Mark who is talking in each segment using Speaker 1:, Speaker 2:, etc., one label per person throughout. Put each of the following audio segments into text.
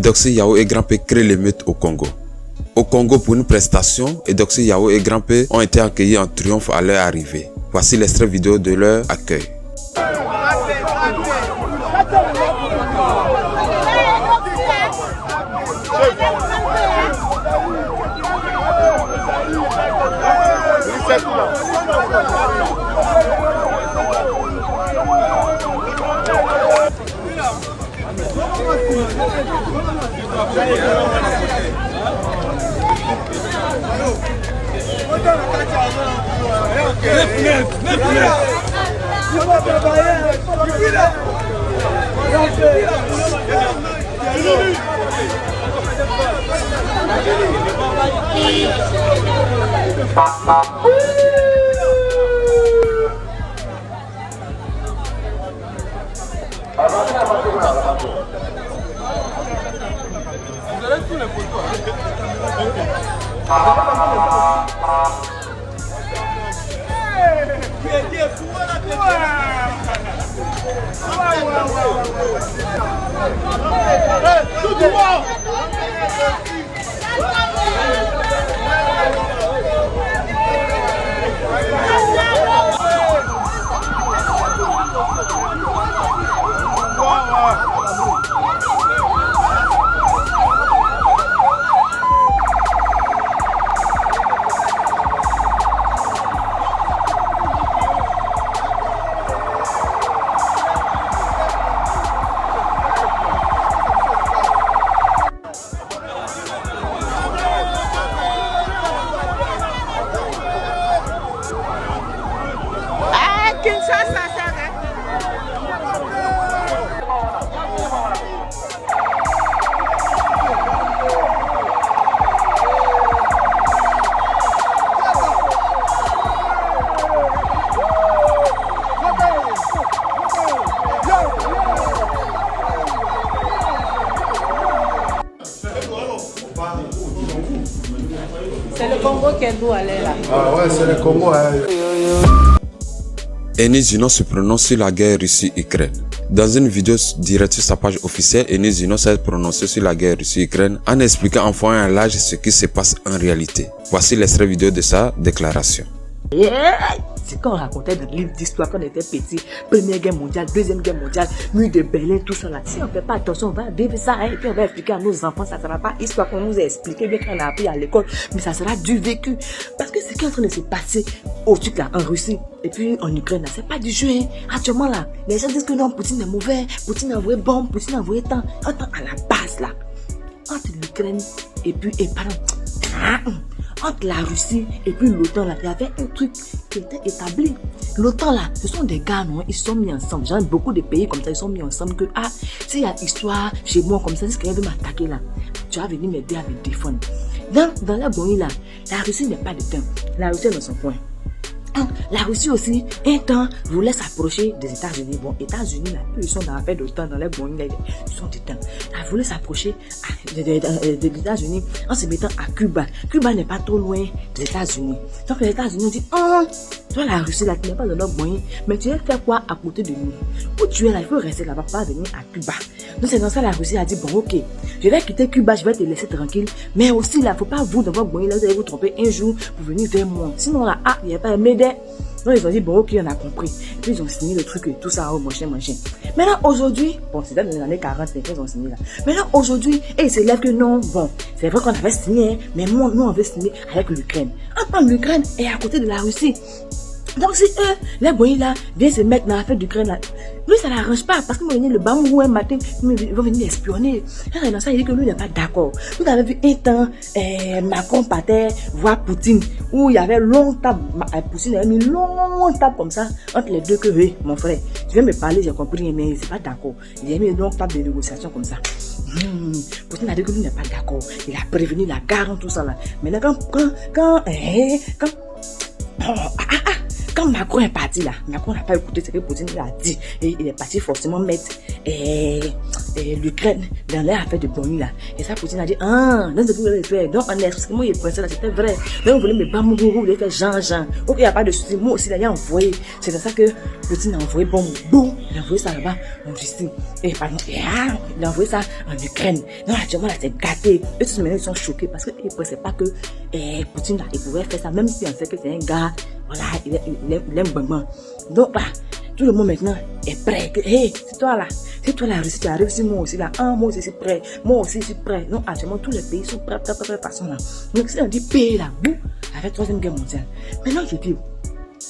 Speaker 1: Eudoxie Yao et Grand P créent l'émeute au Congo. Au Congo, pour une prestation, Eudoxie Yao et Grand P ont été accueillis en triomphe à leur arrivée. Voici l'extrait vidéo de leur accueil.
Speaker 2: C'est le Congo qu'elle doit aller là.
Speaker 3: Ah ouais, c'est le Congo.
Speaker 1: Eni Zino se prononce sur la guerre Russie-Ukraine. Dans une vidéo directe sur sa page officielle, Eni Zino s'est prononcé sur la guerre Russie-Ukraine en expliquant en fond en large ce qui se passe en réalité. Voici l'extrait vidéo de sa déclaration.
Speaker 2: C'est quand on racontait des livres d'histoire quand on était petit. Première guerre mondiale, deuxième guerre mondiale, mur de Berlin, tout ça là. Si on ne fait pas attention, on va vivre ça et puis on va expliquer à nos enfants. Ça ne sera pas histoire qu'on nous a expliqué, bien qu'on a appris à l'école, mais ça sera du vécu. Parce que ce qui est en train de se passer au truc là, en Russie et puis en Ukraine, là, c'est pas du jeu. Hein. Actuellement là, les gens disent que non, Poutine est mauvais, Poutine a envoyé bombe, Poutine a envoyé tant. Attends, à la base là, entre l'Ukraine et puis, entre la Russie et puis l'OTAN là, il y avait un truc qui était établi. L'OTAN là, ce sont des gars, non, ils sont mis ensemble. Genre beaucoup de pays comme ça, ils sont mis ensemble que s'il y a histoire chez moi comme ça, si quelqu'un veut m'attaquer là, tu vas venir m'aider à me défendre. Dans la bonne là, la Russie n'est pas de temps. La Russie est dans son coin. La Russie aussi, un temps, voulait s'approcher des États-Unis. Bon, États-Unis, là, eux, ils sont dans la paix de temps, dans les bons, ils sont des temps. Elle voulait s'approcher des États-Unis en se mettant à Cuba. Cuba n'est pas trop loin des États-Unis. Donc, les États-Unis ont dit, toi, la Russie, là, tu n'es pas dans notre moyen, mais tu vas faire quoi à côté de nous? Où tu es là, il faut rester là-bas, pas venir à Cuba. Donc, c'est dans ça, la Russie a dit, bon, ok, je vais quitter Cuba, je vais te laisser tranquille, mais aussi, là, faut pas vous, dans votre moyen, là, vous allez vous tromper un jour pour venir vers moi. Sinon, là, il n'y a pas m'aider. Donc ils ont dit, bon ok, on a compris. Et puis ils ont signé le truc et tout ça, machin. Maintenant aujourd'hui, bon c'est dans les années 40, ils ont signé là. Maintenant aujourd'hui, ils se lèvent que non, bon, c'est vrai qu'on avait signé, mais nous on veut signer avec l'Ukraine. L'Ukraine est à côté de la Russie. Donc si eux, les boys là, viennent se mettre dans l'affaire d'Ukraine là, lui ça n'arrange pas parce qu'ils vont venir le bambou un matin, ils vont venir espionner. Et dans ça, il dit que lui n'est pas d'accord. Vous avez vu un temps, Macron partait voir Poutine, où il y avait longtemps, Poutine avait mis longtemps comme ça, entre les deux que, oui, mon frère, tu viens me parler, j'ai compris, mais c'est pas d'accord. Il a mis longtemps de négociation comme ça. Poutine a dit que lui n'est pas d'accord. Il a prévenu la guerre, tout ça là. Maintenant, quand Macron est parti là, Macron n'a pas écouté ce que Poutine a dit et il est parti forcément mettre l'Ukraine dans l'air affaire de Bonnie là. Et ça, Poutine a dit, ah, non, c'est pour le faire. Donc, en est, moi, il pensait là, c'était vrai. Donc, vous voulez me battre, vous voulez faire Jean. Donc, il n'y a pas de souci. Moi aussi, là, il a envoyé. C'est dans ça que Poutine a envoyé bon, boum, il a envoyé ça là-bas en Russie. Et pardon, il a envoyé ça en Ukraine. Non, actuellement, là, c'est gâté. Eux, tous maintenant, ils sont choqués parce qu'ils ne pensaient pas que Poutine, là, il pouvait faire ça, même si on sait que c'est un gars, voilà, il aime bonbon. Donc, bah, tout le monde maintenant est prêt. Hey, c'est toi là. C'est toi la Russie, tu arrives ici, moi aussi là. Ah, moi aussi je suis prêt. Moi aussi je suis prêt. Non, actuellement tous les pays sont prêts, façon là. Donc si on dit pays là, boum, avec la 3e guerre mondiale. Maintenant je dis,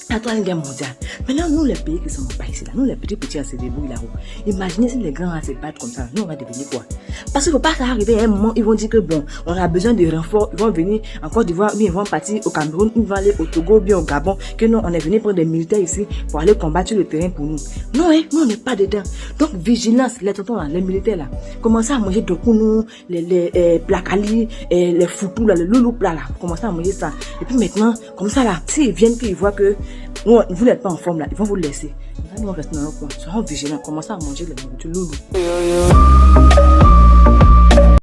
Speaker 2: la 3e guerre mondiale. Maintenant nous les pays qui sont pas ici là, nous les petits à se débrouiller là-haut. Imaginez si les grands à se battre comme ça, nous on va devenir quoi? Parce qu'il ne faut pas arriver à un moment, ils vont dire que bon, on a besoin de renforts, ils vont venir en Côte d'Ivoire, ils vont partir au Cameroun, ils vont aller au Togo, bien au Gabon, que non, on est venu prendre des militaires ici pour aller combattre sur le terrain pour nous. Non, nous on n'est pas dedans. Donc vigilance, les tontons là, les militaires là, commencez à manger de nous, les placali, les foutous là, les loulou plats là, commencez à manger ça. Et puis maintenant, comme ça là, s'ils viennent qu'ils voient que vous n'êtes pas en forme là, ils vont vous laisser. Nous on reste dans notre coin, serons vigilants, commencez à manger les nourritures loulou.